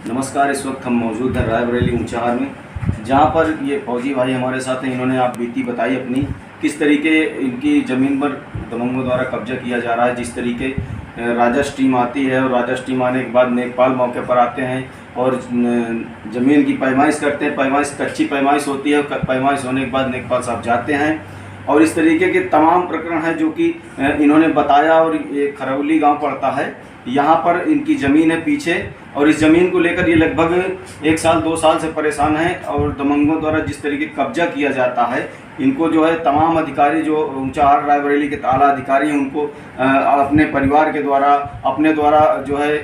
नमस्कार। इस वक्त हम मौजूद हैं रायबरेली ऊंचाहार में, जहां पर ये फौजी भाई हमारे साथ हैं। इन्होंने आप बीती बताई अपनी, किस तरीके इनकी ज़मीन पर दबंगों द्वारा कब्जा किया जा रहा है। जिस तरीके राजस्व टीम आती है और राजस्व टीम आने के बाद नेकपाल मौके पर आते हैं और ज़मीन की पैमाइश करते हैं। पैमाइश कच्ची पैमाइश होती है, पैमाइश होने के बाद नेकपाल साहब जाते हैं और इस तरीके के तमाम प्रकरण हैं जो कि इन्होंने बताया। और ये खरौली गांव पड़ता है, यहाँ पर इनकी ज़मीन है पीछे, और इस ज़मीन को लेकर ये लगभग 1 साल 2 साल से परेशान हैं। और दबंगों द्वारा जिस तरीके कब्जा किया जाता है, इनको जो है तमाम अधिकारी जो ऊंचाहार रायबरेली के आला अधिकारी हैं, उनको अपने परिवार के द्वारा अपने द्वारा जो है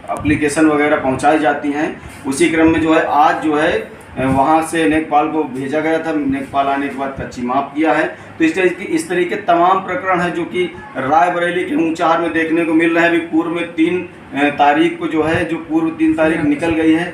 एप्लीकेशन वगैरह पहुंचाई जाती हैं। उसी क्रम में जो है आज जो है वहाँ से नेकपाल को भेजा गया था। नेकपाल आने के बाद कच्ची माप किया है। तो इस तरीके तमाम प्रकरण हैं जो कि रायबरेली के ऊंचाहार में देखने को मिल रहे हैं। अभी पूर्व में 3 तारीख को जो है, जो पूर्व 3 तारीख निकल गई है,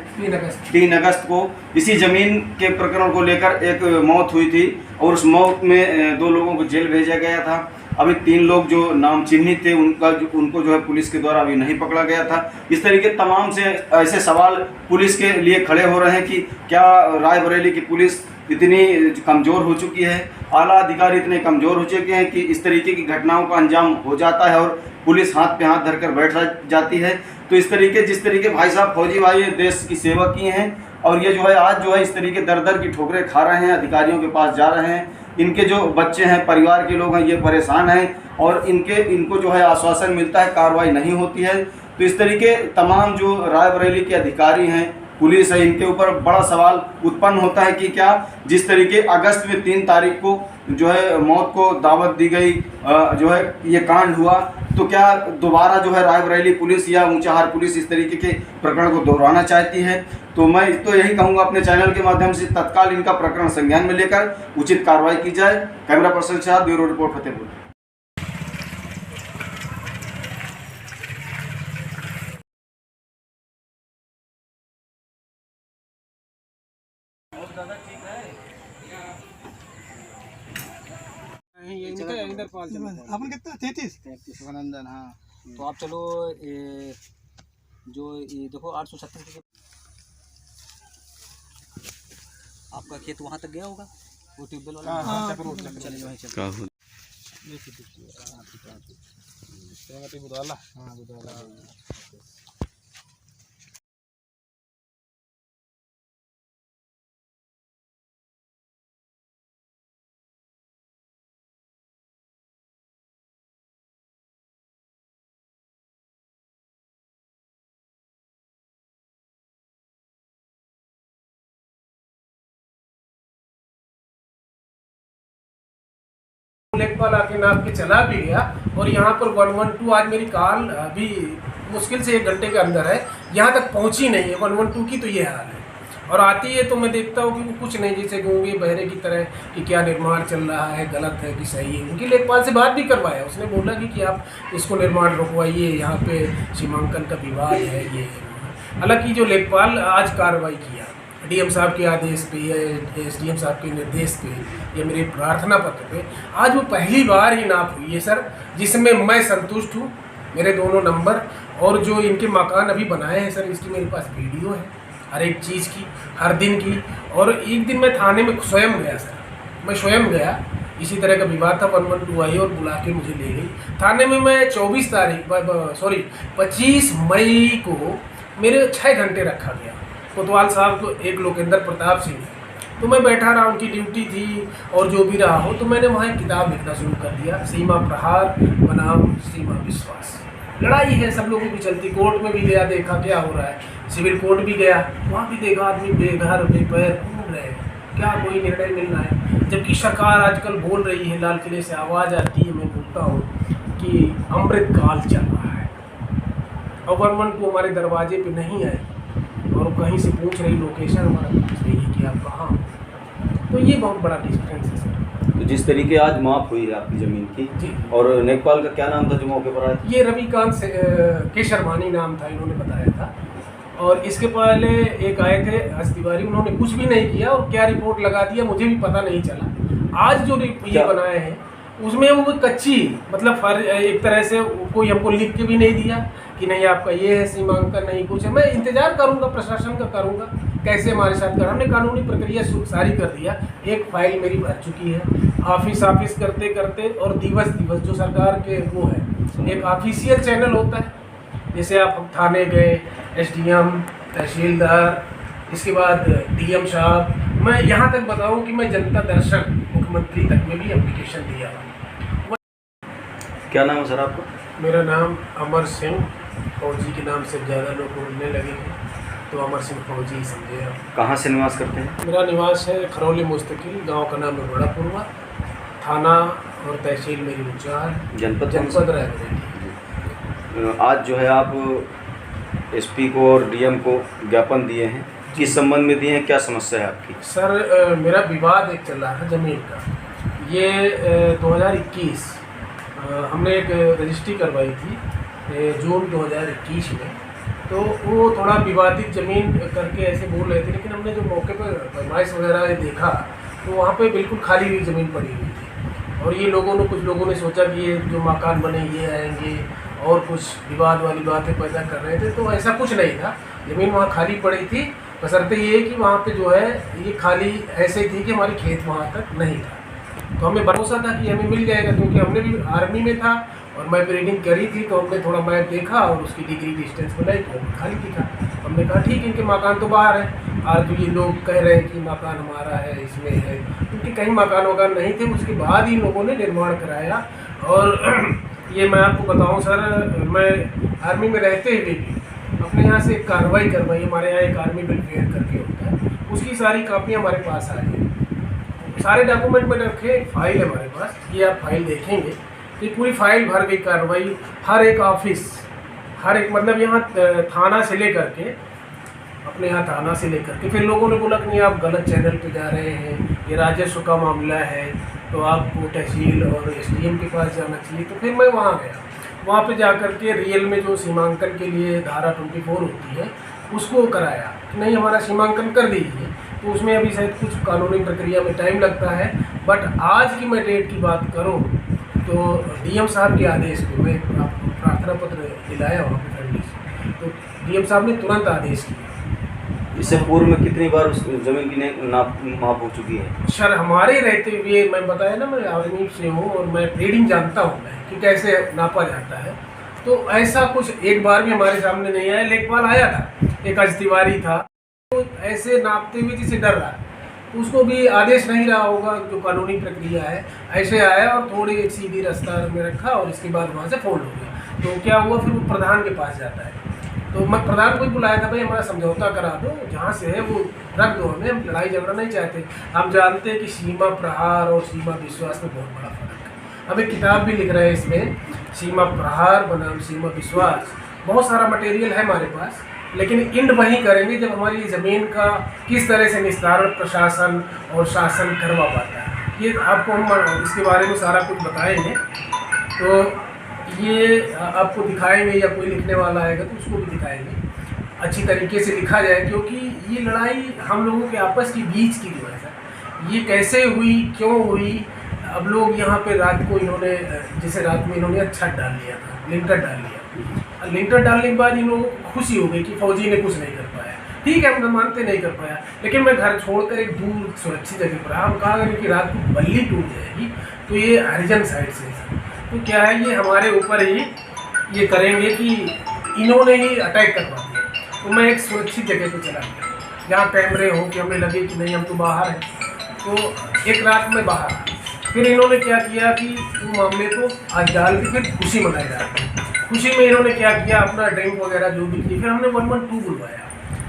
3 अगस्त को इसी ज़मीन के प्रकरण को लेकर एक मौत हुई थी और उस मौत में 2 लोगों को जेल भेजा गया था। अभी 3 लोग जो नाम चिन्हित थे उनको जो है पुलिस के द्वारा अभी नहीं पकड़ा गया था। इस तरीके तमाम से ऐसे सवाल पुलिस के लिए खड़े हो रहे हैं कि क्या रायबरेली की पुलिस इतनी कमज़ोर हो चुकी है, आला अधिकारी इतने कमज़ोर हो चुके हैं कि इस तरीके की घटनाओं का अंजाम हो जाता है और पुलिस हाथ पे हाथ धरकर बैठ जाती है। तो इस तरीके जिस तरीके भाई साहब फौजी भाई देश की सेवा की हैं और ये जो है आज जो है इस तरीके दर दर की ठोकरें खा रहे हैं, अधिकारियों के पास जा रहे हैं। इनके जो बच्चे हैं, परिवार के लोग हैं, ये परेशान हैं और इनको जो है आश्वासन मिलता है, कार्रवाई नहीं होती है। तो इस तरीके तमाम जो रायबरेली के अधिकारी हैं, पुलिस है, इनके ऊपर बड़ा सवाल उत्पन्न होता है कि क्या जिस तरीके अगस्त में 3 तारीख को जो है मौत को दावत दी गई, जो है ये कांड हुआ, तो क्या दोबारा जो है रायबरेली पुलिस या ऊंचाहार पुलिस इस तरीके के प्रकरण को दोहराना चाहती है। तो मैं तो यही कहूँगा अपने चैनल के माध्यम से तत्काल इनका प्रकरण संज्ञान में लेकर उचित कार्रवाई की जाए। कैमरा पर्सन के साथ ब्यूरो रिपोर्ट फतेहपुर। अपन कितना 33 वनंदन। हाँ, तो आप चलो जो ये देखो 836 के आपका खेत वहाँ तक गया होगा, वो ट्यूबवेल वाला। चलिए वहीं चलो। लेखपाल आके नाप के चला भी गया और यहाँ पर 112 आज मेरी कॉल अभी मुश्किल से 1 घंटे के अंदर है, यहाँ तक पहुँची नहीं है 112 की। तो ये हाल है और आती है तो मैं देखता हूँ कि वो कुछ नहीं, जैसे गूंगे बहरे की तरह कि क्या निर्माण चल रहा है, गलत है कि सही है। उनकी लेखपाल से बात भी करवाया, उसने बोला कि आप इसको निर्माण रुकवाइए, यहाँ पे सीमांकन का विवाद है ये। हालांकि जो लेखपाल आज कार्रवाई किया डीएम साहब के आदेश पे या एसडीएम साहब के निर्देश पे या मेरे प्रार्थना पत्र पे, आज वो पहली बार ही नाप हुई है सर, जिसमें मैं संतुष्ट हूँ। मेरे दोनों नंबर और जो इनके मकान अभी बनाए हैं सर, इसकी मेरे पास वीडियो है हर एक चीज़ की, हर दिन की। और एक दिन मैं थाने में स्वयं गया सर, मैं स्वयं गया, इसी तरह का विवाद था, 112 आई और बुला के मुझे ले गई थाने में। मैं 25 मई को मेरे 6 घंटे रखा गया। कोतवाल साहब को एक लोकेंद्र प्रताप सिंह, तो मैं बैठा रहा, उनकी ड्यूटी थी और जो भी रहा हो, तो मैंने वहाँ एक किताब लिखना शुरू कर दिया, सीमा प्रहार बनाम सीमा विश्वास। लड़ाई है सब लोगों की चलती, कोर्ट में भी गया, देखा क्या हो रहा है, सिविल कोर्ट भी गया, वहाँ भी देखा आदमी बेघर बेपैर घूम रहे हैं, क्या कोई निर्णय मिल रहा है। जबकि सरकार आजकल बोल रही है, लाल किले से आवाज़ आती है, मैं बोलता हूँ कि अमृत काल चल रहा है और 112 को हमारे दरवाजे पे नहीं आए और कहीं से पूछ रही लोकेशन हमारा पूछ रही है कि आप कहाँ। तो ये बहुत बड़ा डिफरेंस है सर। तो जिस तरीके आज माप हुई है आपकी ज़मीन की जी, और नेकपाल का क्या नाम था जो मौके पर आया? ये रविकांत केशरवानी नाम था, इन्होंने बताया था। और इसके पहले एक आए थे हर्ष तिवारी, उन्होंने कुछ भी नहीं किया और क्या रिपोर्ट लगा दिया मुझे भी पता नहीं चला। आज जो ये बनाए हैं उसमें वो कच्ची मतलब एक तरह से कोई हमको लिख के भी नहीं दिया कि नहीं आपका ये है सीमांकन, नहीं कुछ है। मैं इंतज़ार करूंगा प्रशासन का, करूंगा कैसे हमारे साथ कर। हमने कानूनी प्रक्रिया सारी कर दिया। एक फाइल मेरी भर चुकी है, ऑफिस करते करते, और दिवस जो सरकार के वो है एक ऑफिशियल चैनल होता है, जैसे आप थाने गए, SDM, तहसीलदार, इसके बाद DM साहब, मैं यहाँ तक बताऊँ कि मैं जनता दर्शन मुख्यमंत्री तक में भी एप्लीकेशन दिया। क्या नाम है सर आपका? मेरा नाम अमर सिंह फौजी के नाम से ज़्यादा लोग बोलने लगे हैं, तो अमर सिंह फौजी ही समझे आप। कहाँ से निवास करते हैं? मेरा निवास है खरौली मुस्तकिल, गांव का नाम है बड़ापुरवा, थाना और तहसील मेरी उचार, जनपद रायबरेली। आज जो है आप SP को और DM को ज्ञापन दिए हैं, किस संबंध में दिए हैं, क्या समस्या है आपकी? सर मेरा विवाद एक चल रहा है ज़मीन का। ये 2021 हमने एक रजिस्ट्री करवाई थी जून 2021 में, तो वो थोड़ा विवादित ज़मीन करके ऐसे बोल रहे थे, लेकिन हमने जो मौके पर फरमाइश वगैरह देखा तो वहाँ पे बिल्कुल खाली हुई ज़मीन पड़ी हुई थी। और ये कुछ लोगों ने सोचा कि ये जो मकान बने ये आएंगे और कुछ विवाद वाली बातें पैदा कर रहे थे, तो ऐसा कुछ नहीं था। ज़मीन वहाँ खाली पड़ी थी, बशर्ते ये कि वहाँ पे जो है ये खाली ऐसे थी कि हमारी खेत वहाँ तक नहीं था। तो हमें भरोसा था कि हमें मिल जाएगा, क्योंकि हमने भी आर्मी में था और मैं ब्रीडिंग करी थी, तो हमने थोड़ा मैप देखा और उसकी डिग्री डिस्टेंस बनाई तो खाली दिखा। हमने कहा ठीक है, इनके मकान तो बाहर है। आज ये लोग कह रहे हैं कि मकान हमारा है, इसमें है, क्योंकि कहीं मकान वकान नहीं थे। उसके बाद ही लोगों ने निर्माण कराया। और ये मैं आपको बताऊँ सर, मैं आर्मी में रहते हुए भी अपने यहाँ से एक कार्रवाई करवाई। हमारे यहाँ एक आर्मी वेलफेयर करके होता है, उसकी सारी कापियाँ हमारे पास आई हैं, सारे डॉक्यूमेंट में रखे। एक फाइल है हमारे पास, ये आप फाइल देखेंगे कि पूरी फाइल भर गई कार्रवाई। हर एक ऑफिस, हर एक मतलब यहाँ थाना से लेकर के, अपने यहाँ थाना से लेकर के, फिर लोगों ने बोला कि नहीं आप गलत चैनल पे जा रहे हैं, ये राजस्व का मामला है, तो आपको तहसील और SDM के पास जाना चाहिए। तो फिर मैं वहाँ गया, वहाँ पे जा कर के रियल में जो सीमांकन के लिए धारा 24 होती है उसको कराया कि नहीं हमारा सीमांकन कर दीजिए। तो उसमें अभी शायद कुछ कानूनी प्रक्रिया में टाइम लगता है। बट आज की मैं डेट की बात करूँ तो DM साहब के आदेश पे मैं आपको प्रार्थना पत्र दिलाया वहाँ पे फैमिली से, तो DM साहब ने तुरंत आदेश किया। इससे पूर्व में कितनी बार उस ज़मीन की माप हो चुकी है? सर हमारे रहते हुए, मैं बताया ना मैं आर्मी से हूँ और मैं ट्रेडिंग जानता हूँ मैं कि कैसे नापा जाता है। तो ऐसा कुछ एक बार भी हमारे सामने नहीं आया। लेखपाल आया था, एक अजतिवारी था, तो ऐसे नापते हुए जिसे डर रहा, तो उसको भी आदेश नहीं रहा होगा जो कानूनी प्रक्रिया है। ऐसे आया और थोड़ी एक सीधी रास्ता में रखा और इसके बाद वहाँ से फोल्ड हो गया। तो क्या हुआ, फिर वो प्रधान के पास जाता है। तो मैं प्रधान को ही बुलाया था, भाई हमारा समझौता करा दो, जहाँ से है वो रख दो, हमें हम लड़ाई झगड़ा नहीं चाहते। हम जानते हैं कि सीमा प्रहार और सीमा विश्वास में बहुत बड़ा फर्क है। हम एक किताब भी लिख रहे हैं इसमें, सीमा प्रहार बनाम सीमा विश्वास। बहुत सारा मटेरियल है हमारे पास, लेकिन इंड वहीं करेंगे जब हमारी ज़मीन का किस तरह से निस्तारण प्रशासन और शासन करवा पाता है। ये आपको हम इसके बारे में सारा कुछ बताएंगे, तो ये आपको दिखाएंगे, या कोई लिखने वाला आएगा तो उसको भी दिखाएंगे, अच्छी तरीके से लिखा जाए। क्योंकि ये लड़ाई हम लोगों के आपस की बीच की जो है सर, ये कैसे हुई, क्यों हुई। अब लोग यहाँ पे रात को इन्होंने, जैसे रात में इन्होंने छत डाल लिया था, लिंटर डाल लिया। लिंटर डालने के बाद इन लोगों को खुशी हो गई कि फौजी ने कुछ नहीं कर पाया। ठीक है, हम मानते नहीं कर पाया, लेकिन मैं घर छोड़कर एक दूर सुरक्षित जगह पर हम कहा कि रात को बल्ली टूट जाएगी, तो ये हरिजन साइड से, तो क्या है ये हमारे ऊपर ही ये करेंगे कि इन्होंने ही अटैक करवा दिया। तो मैं एक सुरक्षित जगह पे चला गया जहाँ कैमरे हो कि हमें लगे कि नहीं हम तो बाहर हैं। तो एक रात में बाहर, फिर इन्होंने क्या किया कि वो मामले को आज डाल के फिर खुशी मनाई जा रही है। खुशी में इन्होंने क्या किया, अपना ड्रिंक वगैरह जो भी किया। फिर हमने 112 बुलवाया,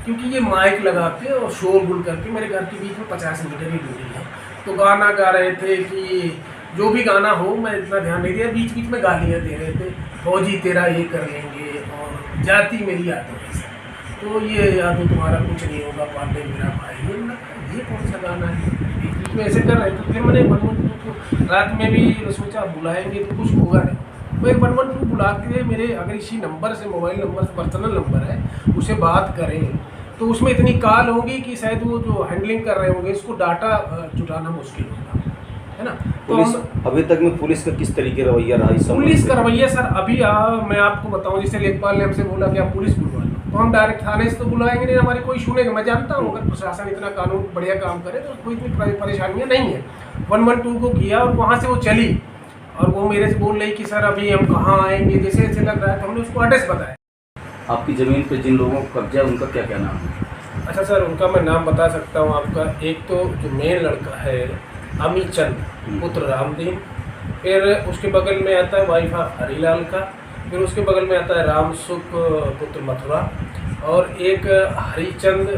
क्योंकि ये माइक लगा के और शोर गुल करके, मेरे घर के बीच में 50 मीटर ही दूरी है, तो गाना गा रहे थे कि जो भी गाना हो, मैं इतना ध्यान नहीं दिया। बीच बीच में गालियाँ दे रहे थे, फौजी तेरा ये कर लेंगे और जाति मेरी यादव है। तो ये यादव तुम्हारा कुछ नहीं होगा, पांडे मेरा भाई। ये कौन सा गाना है, बीच बीच में ऐसे कर रहे थे। फिर मैंने 112 को रात में भी सोचा बुलाएंगे तो कुछ होगा नहीं, तो 112 बुला के मेरे अगर इसी नंबर से, मोबाइल नंबर से, पर्सनल नंबर है, उसे बात करें तो उसमें इतनी कॉल होगी कि शायद वो जो हैंडलिंग कर रहे होंगे इसको डाटा जुटाना मुश्किल होगा। है ना। तो पुलिस अभी तक में पुलिस का किस तरीके रवैया रहा इस संबंध पुलिस में? का रवैया सर अभी मैं आपको बताऊं, जैसे लेखपाल ने हमसे बोला कि आप पुलिस बुलवा लो, तो हम डायरेक्ट थाने से तो बुलाएंगे नहीं, हमारी कोई सुनेगा। मैं जानता हूँ अगर प्रशासन इतना कानून बढ़िया काम करे तो कोई इतनी परेशानियाँ नहीं है। 112 को किया और वहाँ से वो चली और वो मेरे से बोल रही कि सर अभी हम कहाँ आएंगे, जैसे जैसे लग रहा है, तो हमने उसको एड्रेस बताया। आपकी ज़मीन पे जिन लोगों को कब्जा है उनका क्या क्या नाम है? अच्छा सर, उनका मैं नाम बता सकता हूँ आपका। एक तो जो मेन लड़का है अमी चंद पुत्र रामदीन, फिर उसके बगल में आता है वाइफ ऑफ हरीलाल का, फिर उसके बगल में आता है रामसुख पुत्र मथुरा, और एक हरिचंद,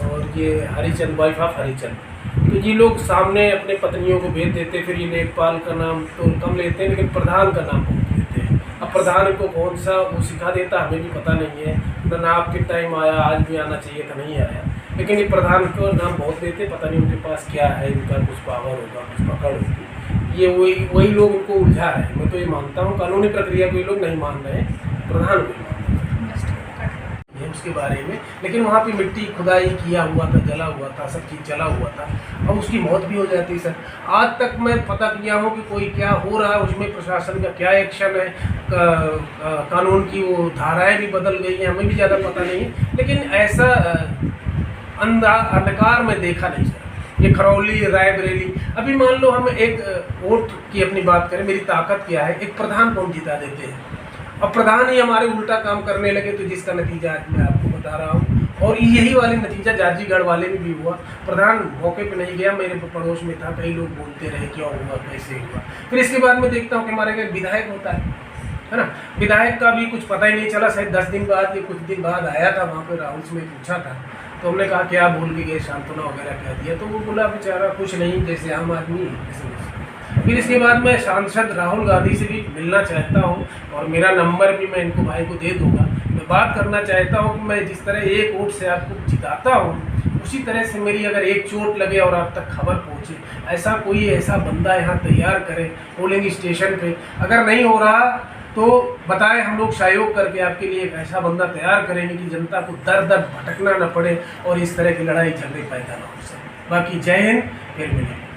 और ये हरिचंद वाइफ ऑफ हरिचंद। तो ये लोग सामने अपने पत्नियों को भेज देते, फिर ये लेखपाल का नाम तो कम लेते हैं लेकिन प्रधान का नाम बहुत लेते हैं। अब प्रधान को कौन सा वो सिखा देता हमें भी पता नहीं है, ना आपके टाइम आया, आज भी आना चाहिए था, नहीं आया, लेकिन ये प्रधान को नाम बहुत लेते, पता नहीं उनके पास क्या है, इनका कुछ पावर होगा, कुछ पकड़ होगी, ये वही लोग उनको उलझा है। मैं तो ये मानता हूँ कानूनी प्रक्रिया को ये लोग नहीं मान रहे हैं, प्रधान को ये उसके बारे में। लेकिन वहाँ पे मिट्टी खुदाई किया हुआ था, जला हुआ था, सब चीज़ जला हुआ था, और उसकी मौत भी हो जाती सर। आज तक मैं पता किया हूँ कि कोई क्या हो रहा है उसमें, प्रशासन का क्या एक्शन है, कानून की वो धाराएं भी बदल गई हैं, हमें भी ज़्यादा पता नहीं है, लेकिन ऐसा अंधकार में देखा नहीं सर। ये खरौली, रायबरेली, अभी मान लो हम एक वोट की अपनी बात करें, मेरी ताकत क्या है, एक प्रधान को हम जिता देते हैं, अब प्रधान ही हमारे उल्टा काम करने लगे, तो जिसका नतीजा आज मैं आपको बता रहा हूँ। और यही वाली नतीजा जार्जीगढ़ वाले में भी हुआ। प्रधान मौके पे नहीं गया, मेरे पड़ोस में था, कई लोग बोलते रहे क्या हुआ, कैसे हुआ। फिर इसके बाद में देखता हूँ कि हमारे यहाँ विधायक होता है ना, विधायक का भी कुछ पता ही नहीं चला। शायद 10 दिन बाद या कुछ दिन बाद आया था वहाँ पर, राहुल से मैं पूछा था, तो हमने कहा क्या बोल के गए, सांत्वना वगैरह कह दिया, तो वो बोला बेचारा कुछ नहीं, जैसे आम आदमी ऐसे। फिर इसके बाद मैं सांसद राहुल गांधी से भी मिलना चाहता हूं, और मेरा नंबर भी मैं इनको भाई को दे दूंगा। मैं बात करना चाहता हूं कि मैं जिस तरह एक वोट से आपको जिताता हूं, उसी तरह से मेरी अगर एक चोट लगे और आप तक खबर पहुंचे, ऐसा बंदा यहाँ तैयार करें पोलिंग स्टेशन पे। अगर नहीं हो रहा तो बताएं, हम लोग सहयोग करके आपके लिए एक ऐसा बंदा तैयार करेंगे कि जनता को दर दर भटकना न पड़े और इस तरह की लड़ाई झगड़े पैदा न हो सके। बाकी जय हिंद, फिर मिलेंगे।